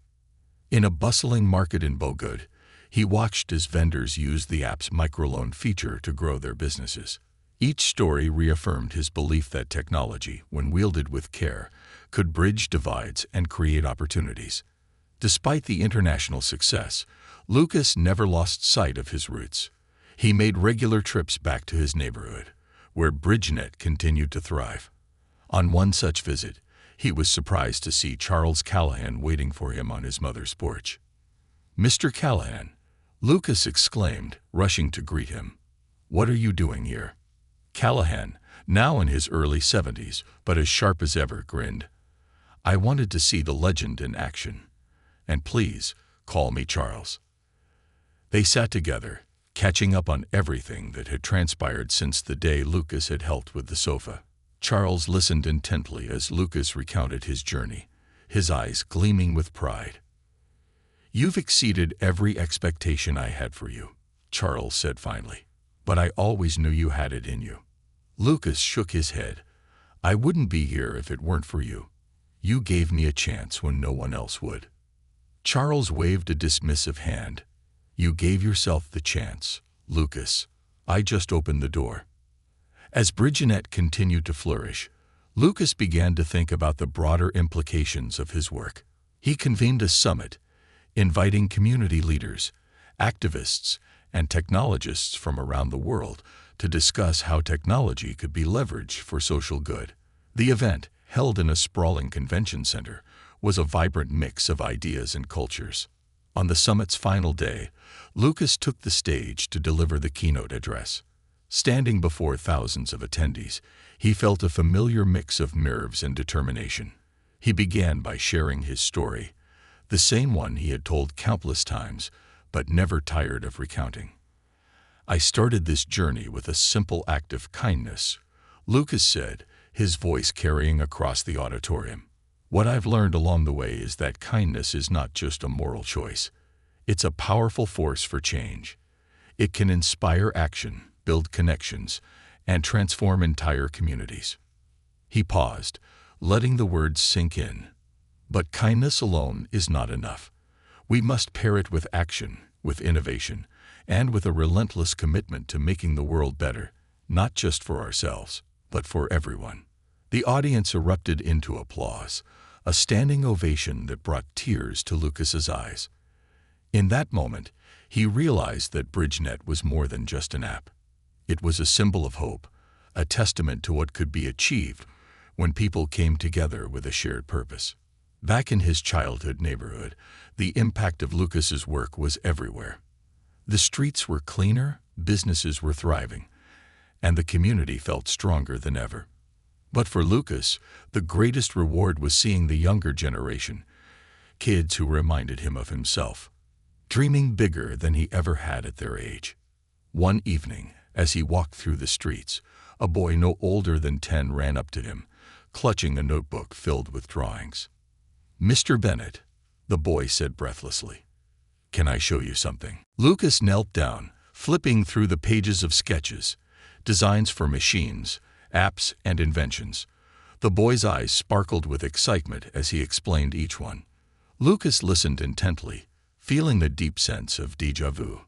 In a bustling market in Bogud, he watched as vendors used the app's microloan feature to grow their businesses. Each story reaffirmed his belief that technology, when wielded with care, could bridge divides and create opportunities. Despite the international success, Lucas never lost sight of his roots. He made regular trips back to his neighborhood, where BridgeNet continued to thrive. On one such visit, He was surprised to see Charles Callahan waiting for him on his mother's porch. "Mr. Callahan," Lucas exclaimed, rushing to greet him. "What are you doing here?" Callahan, now in his early 70s, but as sharp as ever, grinned. "I wanted to see the legend in action. And please, call me Charles." They sat together, catching up on everything that had transpired since the day Lucas had helped with the sofa. Charles listened intently as Lucas recounted his journey, his eyes gleaming with pride. "You've exceeded every expectation I had for you," Charles said finally. "But I always knew you had it in you." Lucas shook his head. "I wouldn't be here if it weren't for you. You gave me a chance when no one else would." Charles waved a dismissive hand. "You gave yourself the chance, Lucas. I just opened the door." As Bridgenet continued to flourish, Lucas began to think about the broader implications of his work. He convened a summit, inviting community leaders, activists, and technologists from around the world to discuss how technology could be leveraged for social good. The event, held in a sprawling convention center, was a vibrant mix of ideas and cultures. On the summit's final day, Lucas took the stage to deliver the keynote address. Standing before thousands of attendees, he felt a familiar mix of nerves and determination. He began by sharing his story, the same one he had told countless times, but never tired of recounting. "I started this journey with a simple act of kindness," Lucas said, his voice carrying across the auditorium. "What I've learned along the way is that kindness is not just a moral choice. It's a powerful force for change. It can inspire action, build connections, and transform entire communities." He paused, letting the words sink in. But kindness alone is not enough. We must pair it with action, with innovation, and with a relentless commitment to making the world better, not just for ourselves, but for everyone. The audience erupted into applause, a standing ovation that brought tears to Lucas's eyes. In that moment, he realized that Bridgenet was more than just an app. It was a symbol of hope, a testament to what could be achieved when people came together with a shared purpose. Back in his childhood neighborhood, the impact of Lucas's work was everywhere. The streets were cleaner, businesses were thriving, and the community felt stronger than ever. But for Lucas, the greatest reward was seeing the younger generation, kids who reminded him of himself, dreaming bigger than he ever had at their age. One evening, as he walked through the streets, a boy no older than 10 ran up to him, clutching a notebook filled with drawings. "Mr. Bennett," the boy said breathlessly, "can I show you something?" Lucas knelt down, flipping through the pages of sketches, designs for machines, apps, and inventions. The boy's eyes sparkled with excitement as he explained each one. Lucas listened intently, feeling the deep sense of déjà vu.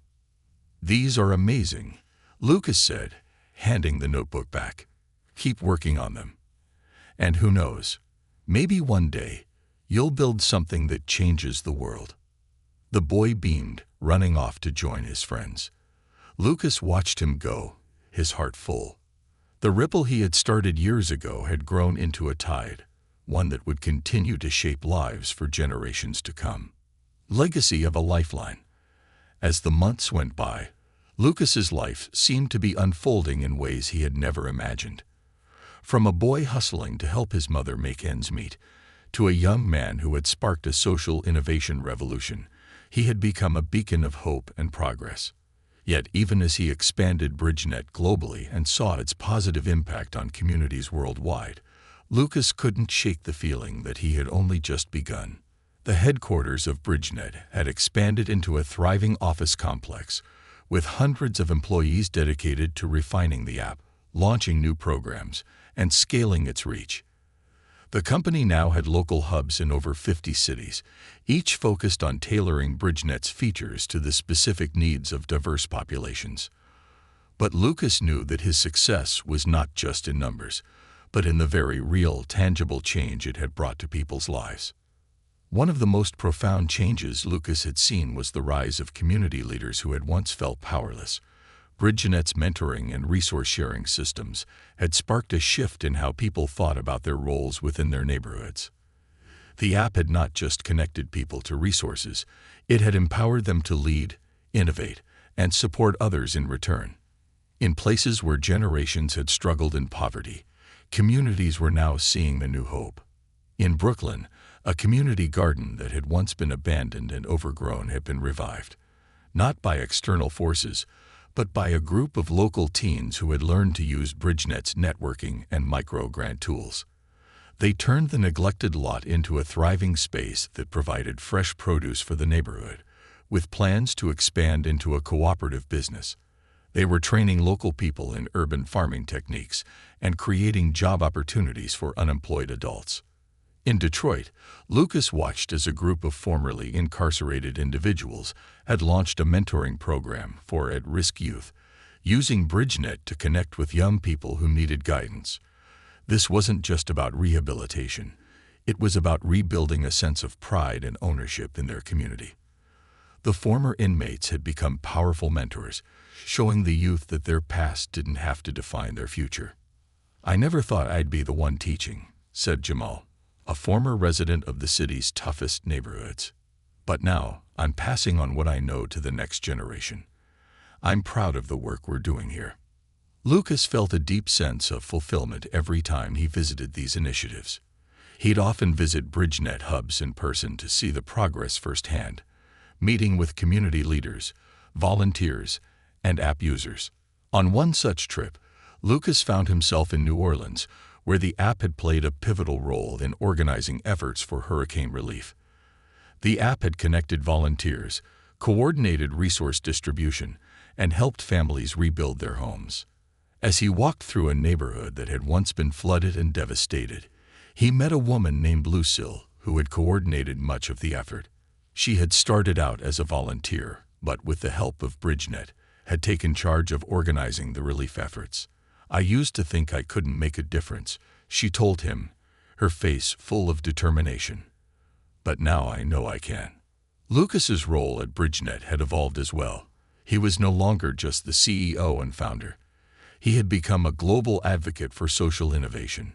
"These are amazing," Lucas said, handing the notebook back. "Keep working on them. And who knows, maybe one day you'll build something that changes the world." The boy beamed, running off to join his friends. Lucas watched him go, his heart full. The ripple he had started years ago had grown into a tide, one that would continue to shape lives for generations to come. Legacy of a lifeline. As the months went by, Lucas's life seemed to be unfolding in ways he had never imagined. From a boy hustling to help his mother make ends meet, to a young man who had sparked a social innovation revolution, he had become a beacon of hope and progress. Yet even as he expanded Bridgenet globally and saw its positive impact on communities worldwide, Lucas couldn't shake the feeling that he had only just begun. The headquarters of Bridgenet had expanded into a thriving office complex, with hundreds of employees dedicated to refining the app, launching new programs, and scaling its reach. The company now had local hubs in over 50 cities, each focused on tailoring Bridgenet's features to the specific needs of diverse populations. But Lucas knew that his success was not just in numbers, but in the very real, tangible change it had brought to people's lives. One of the most profound changes Lucas had seen was the rise of community leaders who had once felt powerless, BridgeNet's mentoring and resource-sharing systems had sparked a shift in how people thought about their roles within their neighborhoods. The app had not just connected people to resources, it had empowered them to lead, innovate, and support others in return. In places where generations had struggled in poverty, communities were now seeing the new hope. In Brooklyn, a community garden that had once been abandoned and overgrown had been revived, not by external forces, but by a group of local teens who had learned to use BridgeNet's networking and micro-grant tools. They turned the neglected lot into a thriving space that provided fresh produce for the neighborhood, with plans to expand into a cooperative business. They were training local people in urban farming techniques and creating job opportunities for unemployed adults. In Detroit, Lucas watched as a group of formerly incarcerated individuals had launched a mentoring program for at-risk youth, using BridgeNet to connect with young people who needed guidance. This wasn't just about rehabilitation. It was about rebuilding a sense of pride and ownership in their community. The former inmates had become powerful mentors, showing the youth that their past didn't have to define their future. "I never thought I'd be the one teaching," said Jamal, a former resident of the city's toughest neighborhoods. "But now, I'm passing on what I know to the next generation. I'm proud of the work we're doing here." Lucas felt a deep sense of fulfillment every time he visited these initiatives. He'd often visit BridgeNet hubs in person to see the progress firsthand, meeting with community leaders, volunteers, and app users. On one such trip, Lucas found himself in New Orleans, where the app had played a pivotal role in organizing efforts for hurricane relief. The app had connected volunteers, coordinated resource distribution, and helped families rebuild their homes. As he walked through a neighborhood that had once been flooded and devastated, he met a woman named Lucille who had coordinated much of the effort. She had started out as a volunteer, but with the help of BridgeNet, had taken charge of organizing the relief efforts. "I used to think I couldn't make a difference," she told him, her face full of determination. "But now I know I can." Lucas's role at BridgeNet had evolved as well. He was no longer just the CEO and founder. He had become a global advocate for social innovation,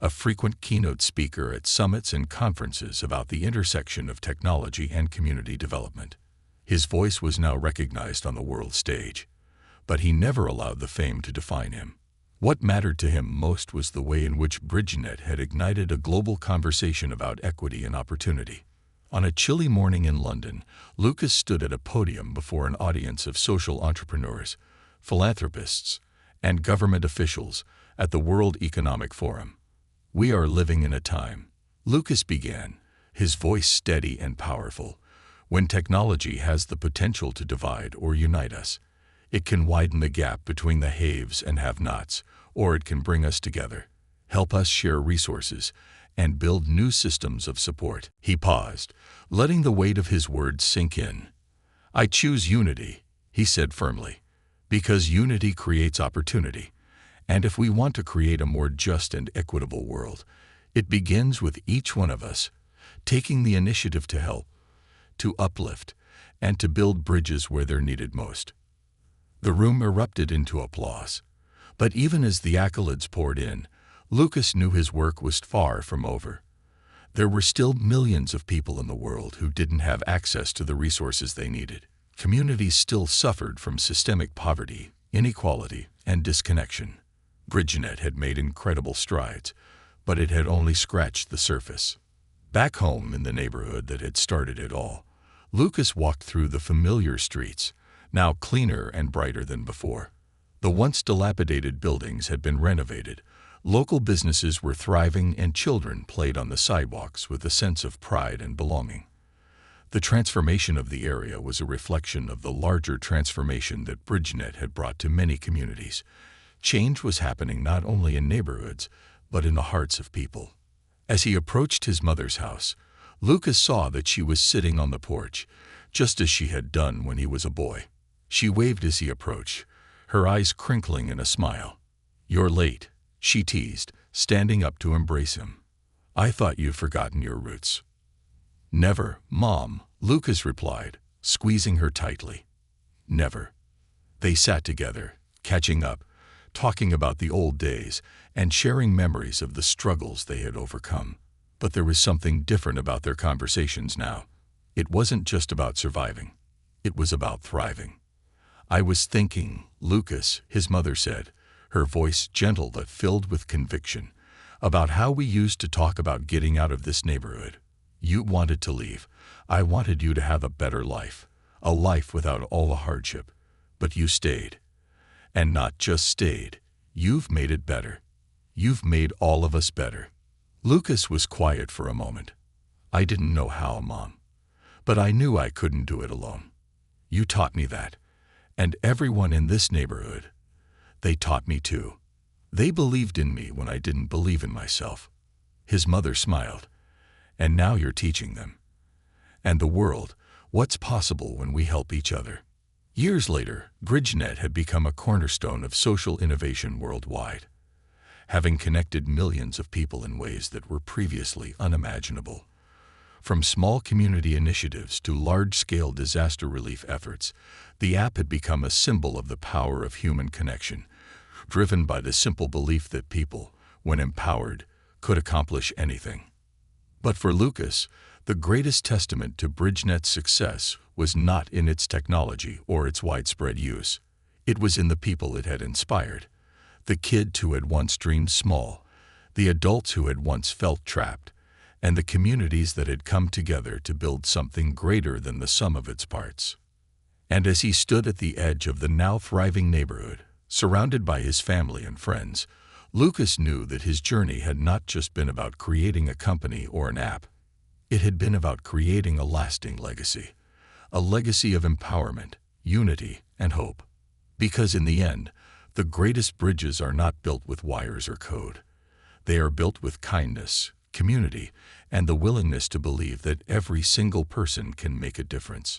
a frequent keynote speaker at summits and conferences about the intersection of technology and community development. His voice was now recognized on the world stage, but he never allowed the fame to define him. What mattered to him most was the way in which BridgeNet had ignited a global conversation about equity and opportunity. On a chilly morning in London, Lucas stood at a podium before an audience of social entrepreneurs, philanthropists, and government officials at the World Economic Forum. "We are living in a time," Lucas began, his voice steady and powerful, "when technology has the potential to divide or unite us. It can widen the gap between the haves and have-nots, or it can bring us together, help us share resources, and build new systems of support." He paused, letting the weight of his words sink in. "I choose unity," he said firmly, "because unity creates opportunity. And if we want to create a more just and equitable world, it begins with each one of us taking the initiative to help, to uplift, and to build bridges where they're needed most." The room erupted into applause. But even as the accolades poured in, Lucas knew his work was far from over. There were still millions of people in the world who didn't have access to the resources they needed. Communities still suffered from systemic poverty, inequality, and disconnection. BridgeNet had made incredible strides, but it had only scratched the surface. Back home in the neighborhood that had started it all, Lucas walked through the familiar streets, now cleaner and brighter than before. The once dilapidated buildings had been renovated, local businesses were thriving, and children played on the sidewalks with a sense of pride and belonging. The transformation of the area was a reflection of the larger transformation that BridgeNet had brought to many communities. Change was happening not only in neighborhoods, but in the hearts of people. As he approached his mother's house, Lucas saw that she was sitting on the porch, just as she had done when he was a boy. She waved as he approached, her eyes crinkling in a smile. "You're late," she teased, standing up to embrace him. "I thought you'd forgotten your roots." "Never, Mom," Lucas replied, squeezing her tightly. "Never." They sat together, catching up, talking about the old days, and sharing memories of the struggles they had overcome. But there was something different about their conversations now. It wasn't just about surviving. It was about thriving. "I was thinking, Lucas," his mother said, her voice gentle but filled with conviction, "about how we used to talk about getting out of this neighborhood. You wanted to leave. I wanted you to have a better life, a life without all the hardship. But you stayed. And not just stayed. You've made it better. You've made all of us better." Lucas was quiet for a moment. "I didn't know how, Mom. But I knew I couldn't do it alone. You taught me that. And everyone in this neighborhood, they taught me too. They believed in me when I didn't believe in myself." His mother smiled. "And now you're teaching them. And the world, what's possible when we help each other." Years later, BridgeNet had become a cornerstone of social innovation worldwide, having connected millions of people in ways that were previously unimaginable. From small community initiatives to large-scale disaster relief efforts, the app had become a symbol of the power of human connection, driven by the simple belief that people, when empowered, could accomplish anything. But for Lucas, the greatest testament to BridgeNet's success was not in its technology or its widespread use. It was in the people it had inspired. The kids who had once dreamed small, the adults who had once felt trapped, and the communities that had come together to build something greater than the sum of its parts. And as he stood at the edge of the now thriving neighborhood, surrounded by his family and friends, Lucas knew that his journey had not just been about creating a company or an app. It had been about creating a lasting legacy, a legacy of empowerment, unity, and hope. Because in the end, the greatest bridges are not built with wires or code. They are built with kindness, community, and the willingness to believe that every single person can make a difference.